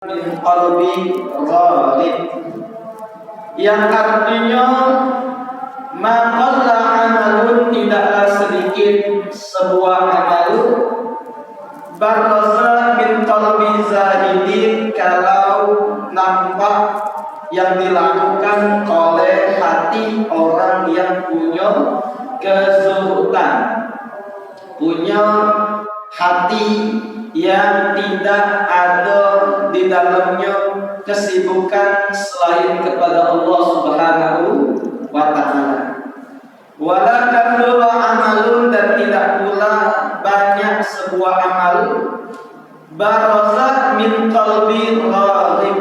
min qalbi ghalib, yang artinya maqalla amalun, tidaklah sedikit sebuah amal baraza min qalbi zahidin, kalau nampak yang dilakukan oleh hati orang yang punya kezuhudan, punya hati yang tidak ada di dalamnya kesibukan selain kepada Allah Subhanahu wa ta'ala. Wala kadura amalun, dan tidak pula banyak sebuah amal baraza min qalbi raghib,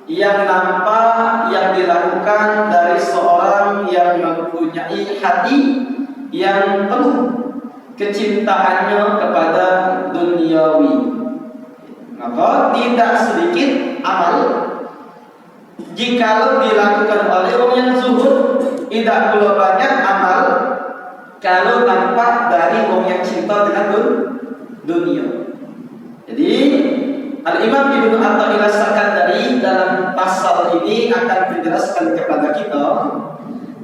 yang nampak yang dilakukan dari seorang yang mempunyai hati yang penuh kecintaannya kepada duniawi. Maka tidak sedikit amal jikalau dilakukan oleh orang yang zuhud, tidak pula banyak amal kalau nampak dari orang yang cinta dengan dunia. Jadi Al-Imam Ibnu Athaillah Sakandari dalam pasal ini akan menjelaskan kepada kita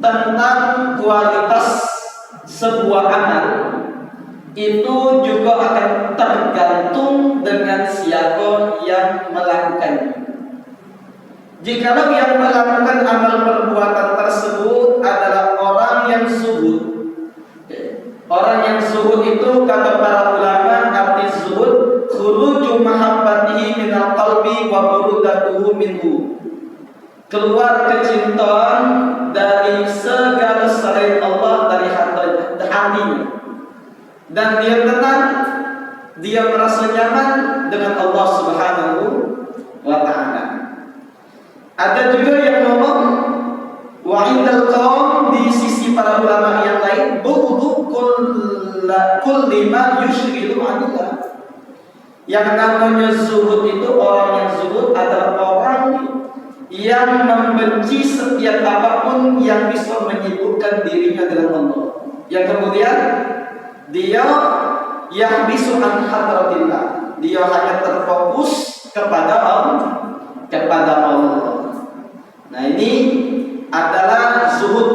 tentang kualitas sebuah amal. Itu juga akan tergantung dengan siapa yang melakukannya. Jikalau yang melakukan amal perbuatan tersebut adalah orang yang zuhud, orang yang zuhud itu kata para ulama, arti zuhud khuruju mahabbatihi minal qalbi wa burudatuhu minhu, keluar kecintaan dari segala selain Allah dari hatinya, dan dia tenang, dia merasa nyaman dengan Allah Subhanahu wa ta'ala. Ada juga yang ngomong wa indal qaum, di sisi para ulama yang lain, bughdu kulli ma yushghilu anillah. Yang namanya zuhud itu, orang yang zuhud adalah orang yang membenci setiap apapun yang bisa menyibukkan dirinya dengan Allah, yang kemudian dia yang bisu an hadratillah, dia hanya terfokus kepada Allah. Nah, ini adalah zuhud.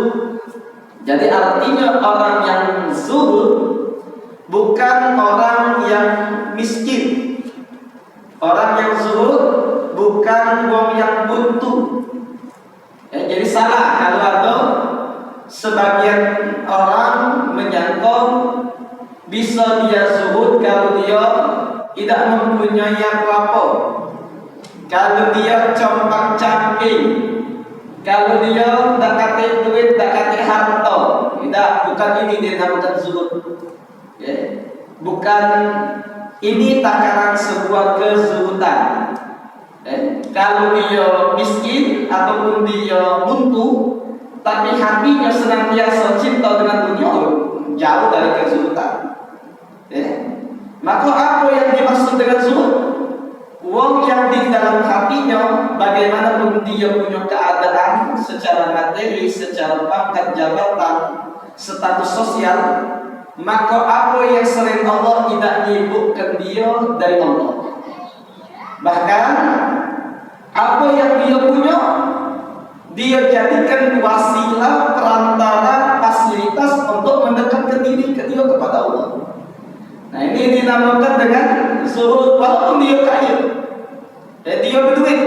Jadi artinya orang yang zuhud bukan orang yang miskin. Orang yang zuhud bukan orang yang buntu. Jadi salah kalau ada sebagian orang menyangka bisa dia zuhud kalau dia tidak mempunyai apa-apa, kalau dia compang-camping, kalau dia tak kate duit, tak kate harta. Tidak, bukan ini dinamakan zuhud. Bukan ini takaran sebuah kezuhudan. Kalau dia miskin ataupun dia buntu, tapi hatinya senantiasa cinta dengan dunia, jauh dari kezuhudan. Maka apa yang dimaksud dengan zuhud? Wong yang di dalam hatinya, bagaimanapun dia punya keadaan secara materi, secara pangkat jabatan, status sosial, maka apa yang selain Allah tidak menyibukkan dia dari Allah. Bahkan apa yang dia punya, dia jadikan wasilah, perantara, fasilitas untuk mendekatkan diri ke dia kepada Allah. Nah, ini dinamakan dengan zuhud. Walaupun dia kaya, dia berduit,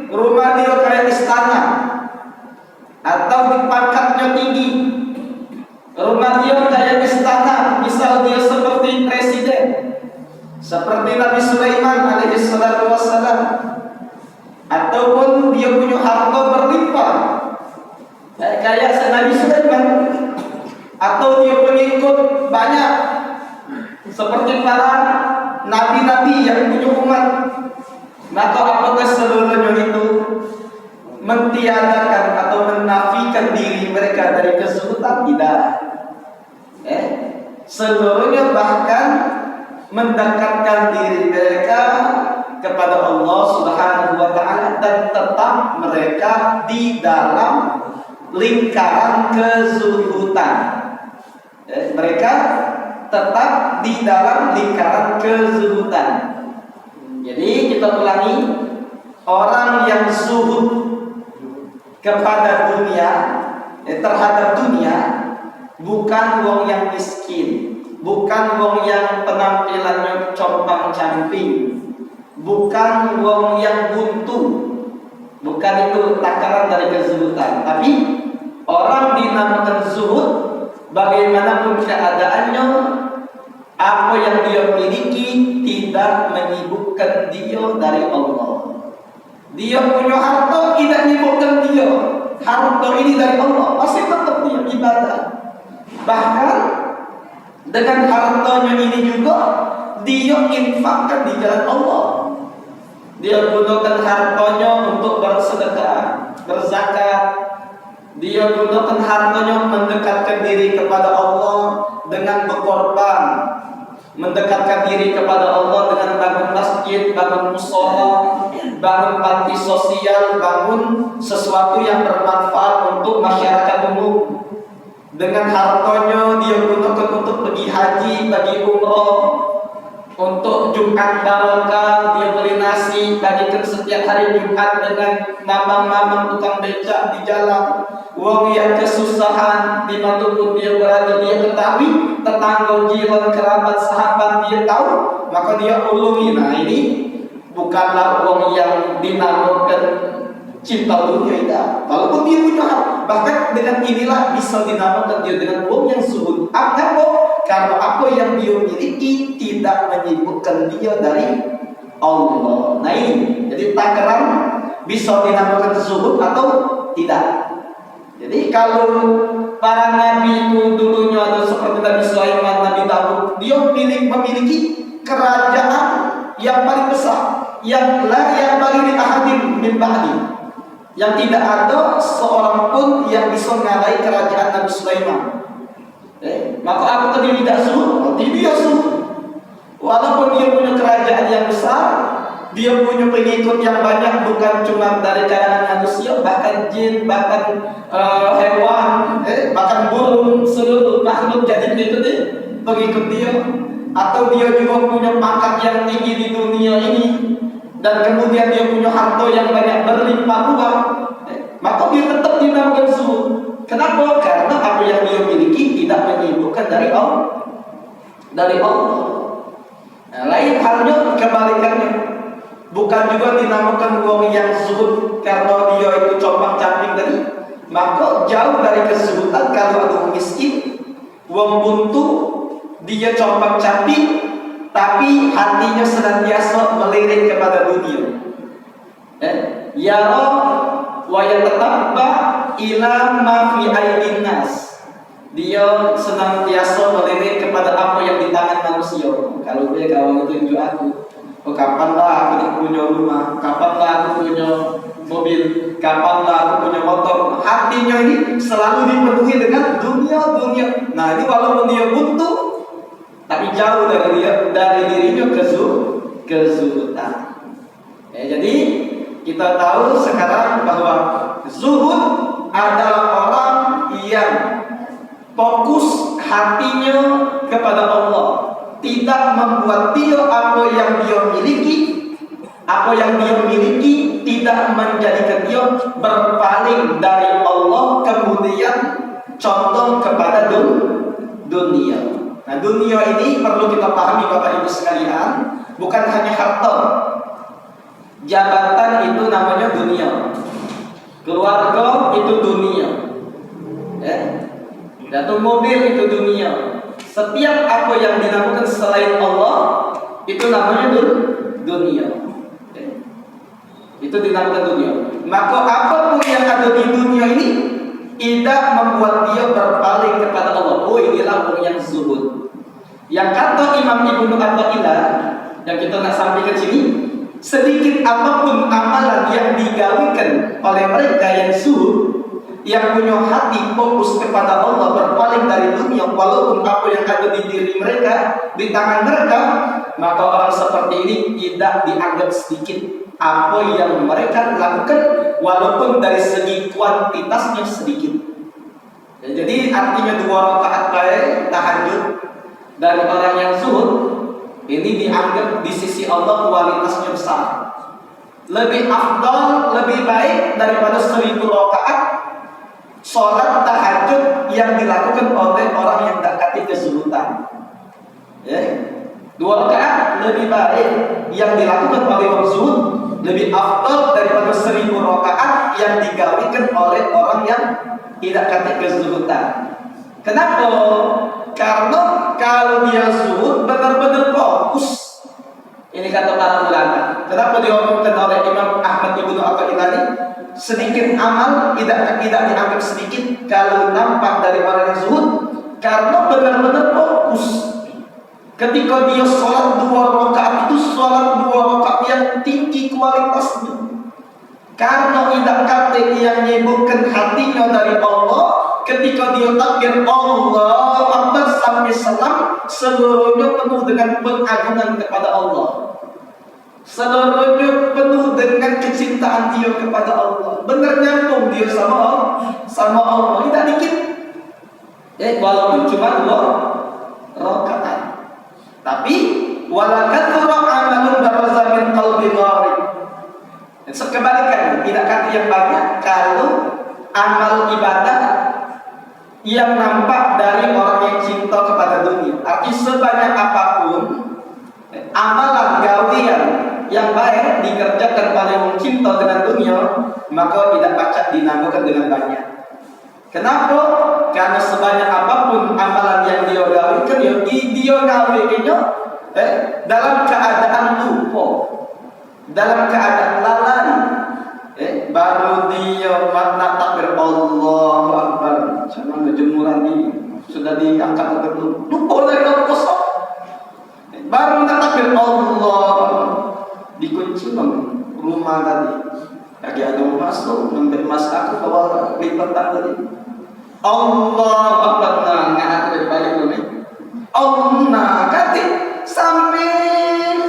rumah dia kayak istana, atau pangkatnya tinggi, rumah dia kayak istana, misal dia seperti presiden, seperti Nabi Sulaiman alaihi salatu wassalam, ataupun dia punya harta berlimpah kayak Nabi Sulaiman, atau dia pengikut banyak seperti para nabi-nabi yang punya umat, maka apakah seluruhnya itu mentiadakan atau menafikan diri mereka dari kezuhudan? Tidak. Seluruhnya bahkan mendekatkan diri mereka kepada Allah Subhanahu wa ta'ala, dan tetap mereka di dalam lingkaran kezuhudan. Mereka tetap di dalam lingkaran kezuhudan. Jadi kita ulangi, orang yang zuhud kepada dunia, terhadap dunia, bukan wong yang miskin, bukan wong yang penampilannya compang-camping, bukan wong yang buntu, bukan itu takaran dari kezuhudan. Tapi orang dinamakan zuhud bagaimanapun keadaannya, apa yang dia miliki tidak menyibukkan dia dari Allah. Dia punya harta tidak menyibukkan dia. Harta ini dari Allah, masih tetap dia ibadah. Bahkan dengan hartanya ini juga dia infakkan di jalan Allah. Dia gunakan hartanya untuk bersedekah, berzakat. Dia gunakan hartanya mendekatkan diri kepada Allah dengan berkorban, mendekatkan diri kepada Allah dengan bangun masjid, bangun mushola, bangun panti sosial, bangun sesuatu yang bermanfaat untuk masyarakat umum. Dengan hartanya dia gunakan untuk pergi haji, pergi umroh, untuk Jumat barokah dia beli nasi, bagikan setiap hari Jumat dengan mamang-mamang tukang becak di jalan. Wong yang kesusahan dimanapun dia berada, dia ketahui, tetangga, jiran, kerabat, sahabat dia tahu, maka dia ulungi. Nah ini bukanlah wong yang dinamakan cinta dunia itu. Walaupun dia punya hak, bahkan dengan inilah bisa dinamakan dia dengan wong yang zuhud. Apa? Karena apa yang dia miliki tidak menyibukkan dia dari Allah. Nah ini, jadi takaran bisa dinamakan zuhud atau tidak. Jadi kalau para nabi itu dulunya ada seperti Nabi Sulaiman, Nabi Daud, dia memiliki kerajaan yang paling besar, yang bagi ahadin min ba'di, yang tidak ada seorang pun yang bisa mengalahkan kerajaan Nabi Sulaiman. Maka apakah dia tidak zuhud? Dia zuhud. Walaupun dia punya kerajaan yang besar, dia punya pengikut yang banyak, bukan cuma dari kalangan manusia, bahkan jin, bahkan hewan, bahkan burung, seluruh makhluk jadi pengikut dia. Atau dia juga punya pangkat yang tinggi di dunia ini, dan kemudian dia punya harta yang banyak berlimpah ruah, maka dia tetap dinamakan zuhud. Kenapa? Karena apa yang dia miliki tidak menyibukkan dari Allah. Nah, lain halnya kebalikannya. Bukan juga dinamakan wong yang zuhud karena dia itu compang-camping tadi. Maka jauh dari kezuhudan kalau ada wong miskin, wong buntu, dia compang-camping, tapi hatinya senantiasa melirik kepada dunia. Ya wa yatabba ila ma fi aidin nas. Dia senantiasa melirik kepada apa yang di tangan manusia. Kalau dia kawan tunjuk aku, kapanlah aku punya rumah, kapanlah aku punya mobil, kapanlah aku punya motor. Hatinya ini selalu dipenuhi dengan dunia. Nah ini walaupun dia buntu, tapi jauh dari dirinya kezuhudan. Jadi kita tahu sekarang bahwa zuhud adalah orang yang fokus hatinya kepada Allah, tidak membuat dia apa yang dia miliki tidak menjadikan dia berpaling dari Allah, kemudian condong kepada dunia. Nah dunia ini perlu kita pahami Bapak Ibu sekalian, bukan hanya harta. Jabatan itu namanya dunia, keluarga itu dunia, jatuh mobil itu dunia. Setiap apa yang dinamakan selain Allah itu namanya dunia. Itu dinamakan dunia. Maka apapun yang ada di dunia ini tidak membuat dia berpaling kepada Allah. Oh inilah orang yang zuhud. Yang kata Imam Ibnu Athaillah yang kita nak sampaikan sini, sedikit apapun amalan yang digawikan oleh mereka yang zuhud, yang punya hati fokus kepada Allah, berpaling dari dunia, walaupun apa yang ada di diri mereka, di tangan mereka, maka orang seperti ini tidak dianggap sedikit apa yang mereka lakukan, walaupun dari segi kuantitasnya sedikit. Jadi artinya 2 rakaat tahajud dari orang yang zuhud ini dianggap di sisi Allah kualitasnya besar. lebih afdal, lebih baik daripada 1000 rakaat sholat tahajud yang dilakukan oleh orang yang dekati kezuhudan. Ya. 2 rakaat lebih baik yang dilakukan oleh orang zuhud, lebih afdal daripada 1000 rakaat yang digawikan oleh orang yang tidak kati kezuhudan. Kenapa? Karena kalau dia zuhud benar-benar fokus. Ini kata para ulama. Kenapa diomongkan oleh Imam Ahmad Ibnu Athaillah, sedikit amal tidak dianggap sedikit kalau nampak dari orang yang zuhud, karena benar-benar fokus. Ketika dia sholat 2 rakaat itu sholat 2 rakaat yang tinggi kualitasnya. Karena tidak kata yang menyibukkan hatinya dari Allah, ketika dia takbir Allah Akbar sampai salam, seluruhnya penuh dengan pengagungan kepada Allah. Seluruhnya penuh dengan kecintaan dia kepada Allah. Benar nyambung dia sama Allah. Tidak dikit. Walaupun cuma 2 rakaat. Tapi walakat amalun baraza min qalbi gharib. Sekebalikannya, tidak kata yang banyak kalau amal ibadah yang nampak dari orang yang cinta kepada dunia. Arti sebanyak apapun amalan gawian yang baik dikerjakan oleh orang cinta dengan dunia, maka tidak pacak dinamakan dengan banyak. Kenapa? Karena sebanyak apapun amalan yang dia gawikan, dia gawikannya dalam keadaan lupa, dalam keadaan lalai. Baru dia makna takbir Allahu Akbar, jangan kejemuran ini sudah diangkat ke lupa dari dalam kosong. Baru takbir Allah, dikunci rumah tadi. Lagi ada masuk, ngambil mas aku bawa lipatan tadi. Allah Akbar, nggak ada balik ini. Allah kati sampai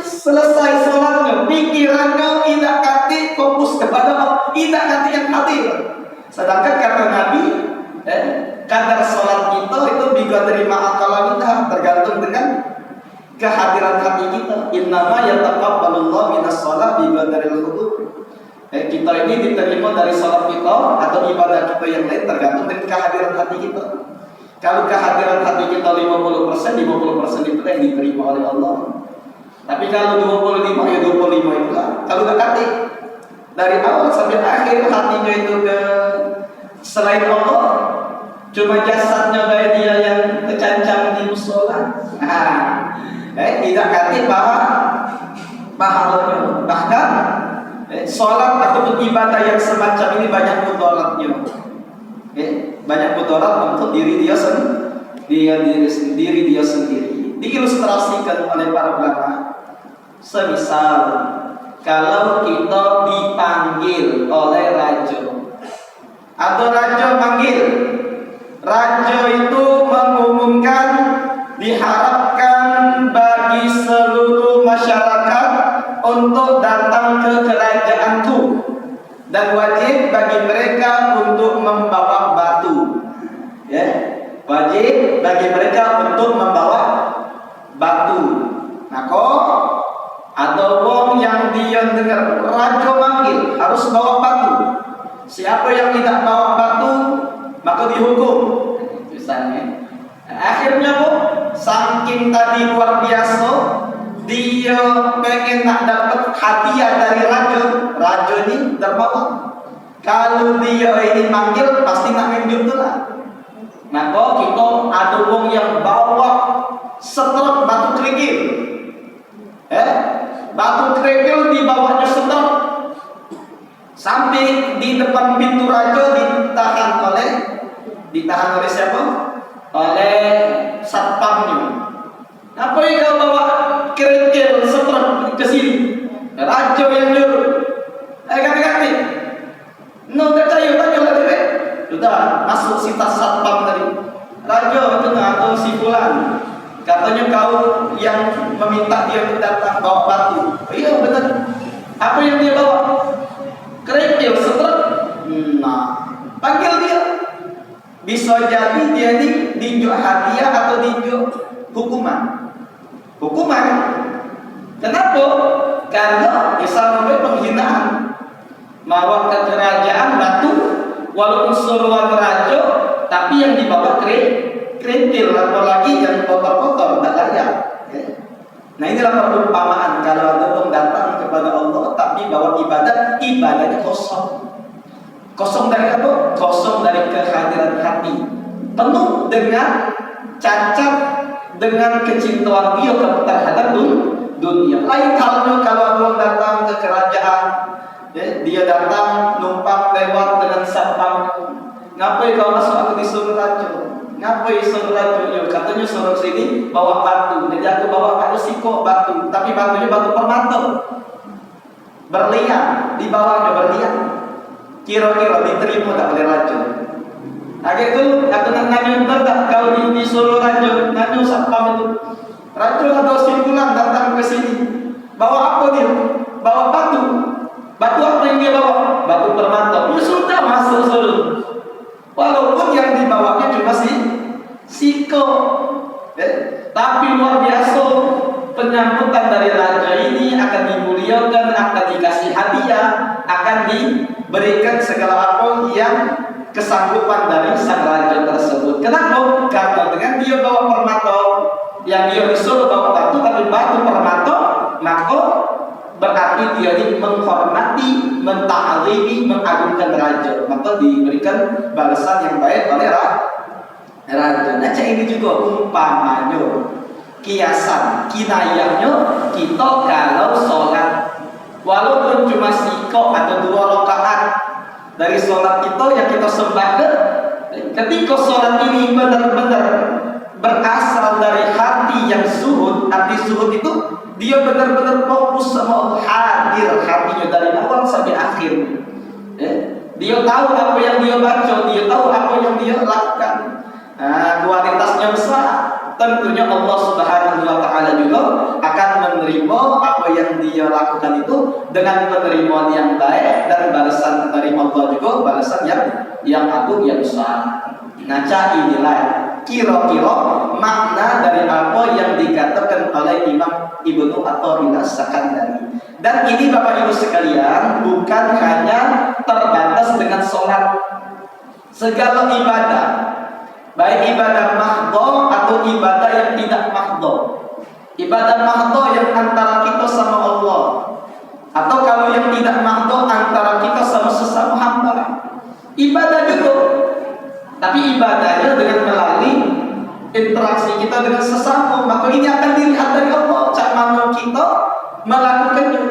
selesai sholatnya, pikirannya tidak kati fokus kepada Allah, tidak kati yang hadir. Sedangkan kata Nabi, kadar sholat kita itu biqadri ma'aqala kita, tergantung dengan kehadiran hati kita. Innama yataqabbalullahu minas sholat biqadril khudu'. Kita ini diterima dari sholat kita atau ibadah kita yang lain tergantung dengan kehadiran hati kita. Kalau kehadiran hati kita 50% itu yang diterima oleh Allah. Tapi kalau 25 ya 25 itu lah. Kalau nggak hati dari awal sampai akhir hatinya itu ke selain Allah, cuma jasadnya kayak dia yang tercancang di musola. Tidak hati pahalanya. Bahkan sholat ataupun ibadah yang semacam ini banyak mudaratnya. Banyak mudarat untuk diri dia sendiri. Diilustrasikan oleh para ulama. Semisal kalau kita dipanggil oleh raja, atau raja panggil, raja itu mengumumkan diharapkan bagi seluruh masyarakat untuk datang ke kerajaanku, dan wajib bagi mereka untuk membawa batu. Wajib bagi mereka untuk membawa batu. Nah, kok ada orang yang dia dengar raja manggil harus bawa batu. Siapa yang tidak bawa batu maka dihukum. Misalnya, akhirnya saking tadi luar biasa, dia pengen nak dapat hadiah dari raja ini dermawan. Kalau dia ini manggil pasti nak minjem tu lah. Nah, kok kita ada orang yang bawa setruk batu kerikil. Batu kerikil dibawanya setruk sampai di depan pintu raja ditahan oleh siapa? Oleh satpamnya. Apa yang kau bawa kerikil setruk ke sini? Raja yang nyuruh. Kati-kati. No, tanya lagi. Sudah masuk sitas satpam tadi. Raja itu atau si fulan, katanya kau yang meminta dia datang bawa batu. Iya benar. Apa yang dia bawa? Kerikil setruk. Nah, panggil dia. Bisa jadi dia ini dijuk hadiah atau dijuk hukuman. Kenapa? Karena sampai penghinaan, bawa ke kerajaan batu, walaupun suruhan raja, tapi yang dibawa kerintil, apalagi yang kotor-kotor, tak layak. Nah inilah perumpamaan kalau ada orang datang kepada Allah, tapi bawa ibadahnya kosong. Kosong dari apa? Kosong dari kehadiran hati, penuh dengan cacat, dengan kecintaan dia terhadap dunia. Lain halnya kalau orang datang ke kerajaan, dia datang numpang lewat dengan satpam. Ngapain kau masuk aku disuruh raja? Ngapain suruh raja? Katanya suruh sini bawa batu. Jadi aku bawa aku siko batu, tapi batunya batu permata, berlian, di bawahnya berlian. Kira-kira diterima tak oleh raja? Agak itu aku nak nanya tak kau disuruh raja, nanya satpam itu. Raja atau simpulan datang ke sini. Bawa apa dia? Bawa batu. Batu apa yang dia bawa? Batu permata. Ya sudah masuk suruh. Walaupun yang dibawanya cuma siko. Tapi luar biasa penyambutan dari raja ini akan dimuliakan, akan dikasih hadiah, akan diberikan segala apa yang kesanggupan dari sang raja tersebut. Kenapa? Karena dengan dia bawa permata, yang dia disuruh bawa batu tapi batu permata, maka berarti dia ini menghormati, menta'zimi, mengagungkan raja, maka diberikan balasan yang baik oleh raja. Nah, ini juga umpamanya, kiasan, kinayahnya kita kalau sholat, walaupun cuma siko atau 2 rakaat dari sholat kita yang kita sembahkan, ketika sholat ini benar-benar berasal dari hati yang zuhud. Hati zuhud itu dia benar-benar fokus sama Allah, hadir hatinya dari awal sampai akhir. Dia tahu apa yang dia baca, dia tahu apa yang dia lakukan. Nah, kualitasnya besar. Tentunya Allah Subhanahu wa Ta'ala juga akan menerima apa yang dia lakukan itu dengan penerimaan yang baik, dan balasan dari Allah juga balasan yang agung, yang besar. Nah, inilah kira-kira makna dari apa yang dikatakan oleh Imam Ibnu Athaillah Sakandari. Dan ini Bapak Ibu sekalian bukan hanya terbatas dengan sholat. Segala ibadah, baik ibadah mahdhah atau ibadah yang tidak mahdhah. Ibadah mahdhah yang antara kita sama Allah, atau kalau yang tidak mahdhah antara kita sama sesama hamba. Ibadah juga, tapi ibadahnya dengan melalui interaksi kita dengan sesama, maka ini akan dilihat dari Allah cara kita melakukannya.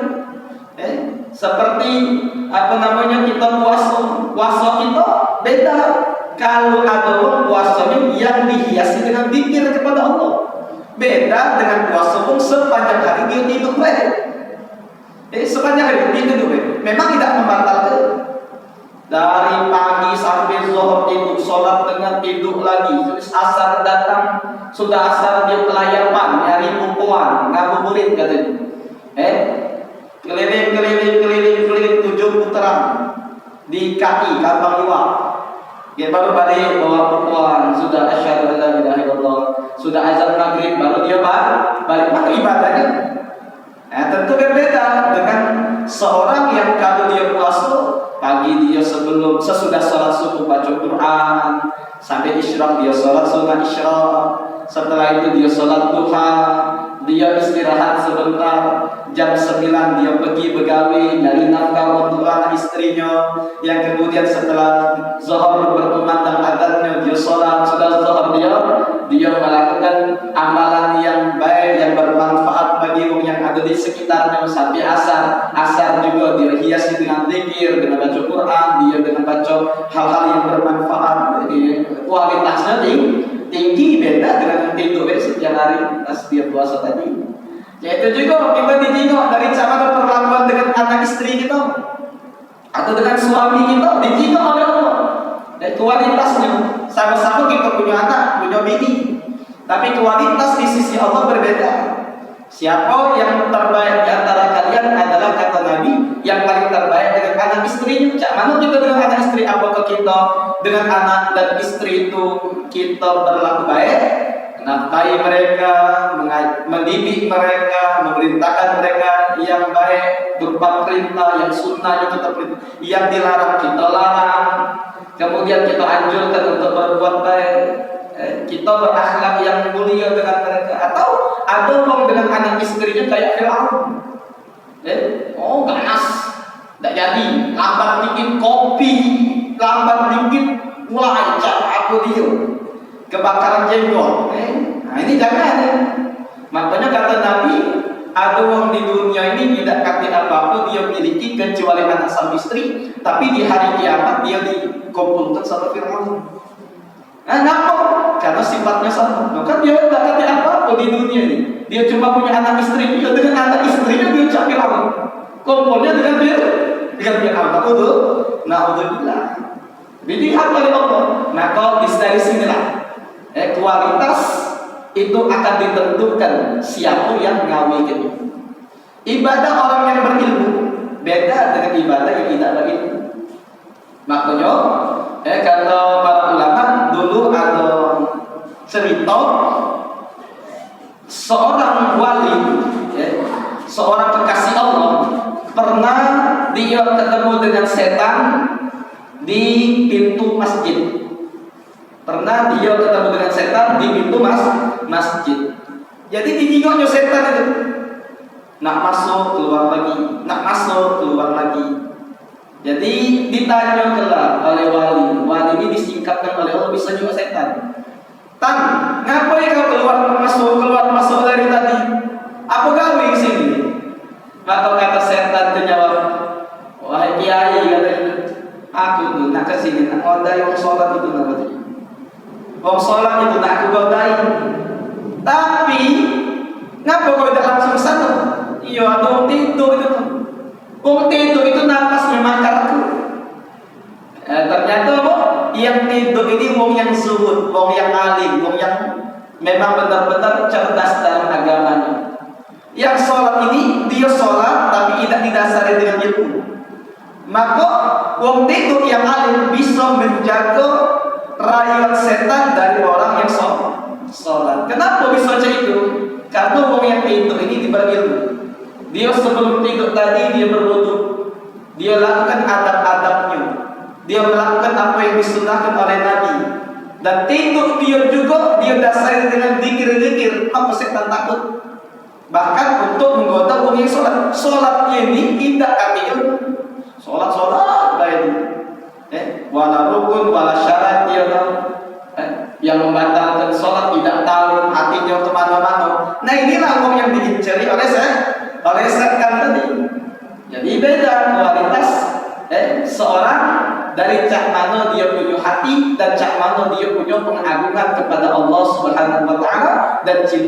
Seperti kita puasa kita beda. Kalau ada orang puasanya yang dihiasi dengan zikir kepada Allah, beda dengan puasa pun sepanjang hari dia tidur sepanjang hari dia tidur memang tidak membatalkan. Dari pagi sampai zuhur itu sholat dengan tidur lagi. Terus asar datang, sudah asar dia pelayapan, nyari perempuan, ngabuburit katanya. Keliling 7 putaran di kaki kantong iwak. Dia baru balik bawa perempuan, sudah asyhadu an la ilaha illallah, sudah azan maghrib, baru dia balik ibadahnya. Tentu berbeda dengan seorang yang kalau dia puasa pagi dia sesudah sholat subuh baca Quran, sampai isyraq dia sholat sunat isyraq, setelah itu dia sholat duha, dia istirahat sebentar, jam 9 dia pergi begawi nyari nafkah untuk anak istrinya, yang kemudian setelah zuhur berkumandang adzannya dia sholat, sudah zuhur dia melakukan amalan yang baik yang bermanfaat bagi orang yang ada di sekitarnya, sampai asar juga dia hiasi dengan zikir, dengan baca Quran, dia dengan baca hal-hal yang bermanfaat. Kualitasnya tinggi, beda dengan tidur setiap hari pas dia puasa tadi. Yaitu juga kita ditengok dari cara perlakuan dengan anak istri kita atau dengan suami kita, ditengok oleh Allah. Dan kualitasnya sama-sama kita punya anak, punya bini, tapi kualitas di sisi Allah berbeda. Siapa yang terbaik di antara kalian adalah kata Nabi yang paling terbaik dengan anak istrinya. Cak mana kita dengan anak istri? Apakah kita dengan anak dan istri itu kita berlaku baik? menafkahi mereka, mendidik mereka, memerintahkan mereka yang baik berupa perintah, yang sunnah yang kita perintah, yang dilarang kita larang. Kemudian kita anjurkan untuk berbuat baik, kita berakhlak yang mulia dengan mereka. Atau ada orang dengan anak istrinya kayak Fir'aun, oh ganas, tidak jadi, lambat dikit kopi, lambat dikit mulai aku dia kebakaran jenggot. Nah ini jangan. Makanya kata Nabi, ada orang di dunia ini tidak kata apa-apa dia miliki kecuali anak sama istri, tapi di hari kiamat dia dikumpulkan sama Fir'aun. Nah, kenapa? Karena sifatnya sama. Maka dia tidak kata apa-apa di dunia ini. Dia cuma punya anak istri, dia dengan anak istrinya dia cak Fir'aun. Kumpulnya dengan Fir'aun. Na'udzubillah. Dilihat oleh Allah. Maka dari sinilah kualitas itu akan ditentukan siapa yang ngawin. Ibadah orang yang berilmu beda dengan ibadah yang tidak berilmu. Makanya kata para ulama dulu ada cerita seorang wali, seorang kekasih Allah pernah dia ketemu dengan setan di pintu masjid. Pernah dia ketemu dengan setan di pintu masjid. Jadi dijingoknya setan itu. Nak masuk keluar lagi, nak masuk keluar lagi. Jadi ditanya kelak oleh wali. Wali ini disingkapkan oleh Allah bisa juga setan. Tan, ngapain kau keluar masuk dari tadi? Apa kau di sini? Maka kata setan terjawab, wahai kiai katanya, aku tuh nak kesini nak ngodai orang sholat itu nak tadi. Orang sholat itu tak aku godai. Tapi ngapa kau tidak langsung sana? Iya ada orang tidur itu. Orang tidur itu nafas memang kaku. Ternyata yang tidur ini orang yang zuhud, orang yang alim, orang yang memang benar-benar cerdas dalam agamanya. Yang sholat ini dia sholat tapi tidak didasari dengan ilmu. Maka orang tidur yang alim bisa menjaga rayuan setan dari orang yang sholat. Kenapa bisa macam itu? Karena orang yang tidur ini diberi ilmu. Dia sebelum tidur tadi dia berwudu, dia lakukan adab-adabnya, dia melakukan apa yang disunahkan oleh Nabi. Dan tidur dia juga dia dasari dengan zikir-zikir. Apa setan takut? Bahkan untuk menggoda orang yang sholat. Sholatnya ini tidak artinya sholat baik. Wala rukun, wala syarat dia tahu. Yang membatalkan sholat tidak tahu, hatinya kemana-mana. Nah inilah orang yang dicari oleh setan tadi. Jadi beda kualitas seorang dari cak mana dia punya hati dan cak mana dia punya pengagungan kepada Allah Subhanahu wa taala dan cinta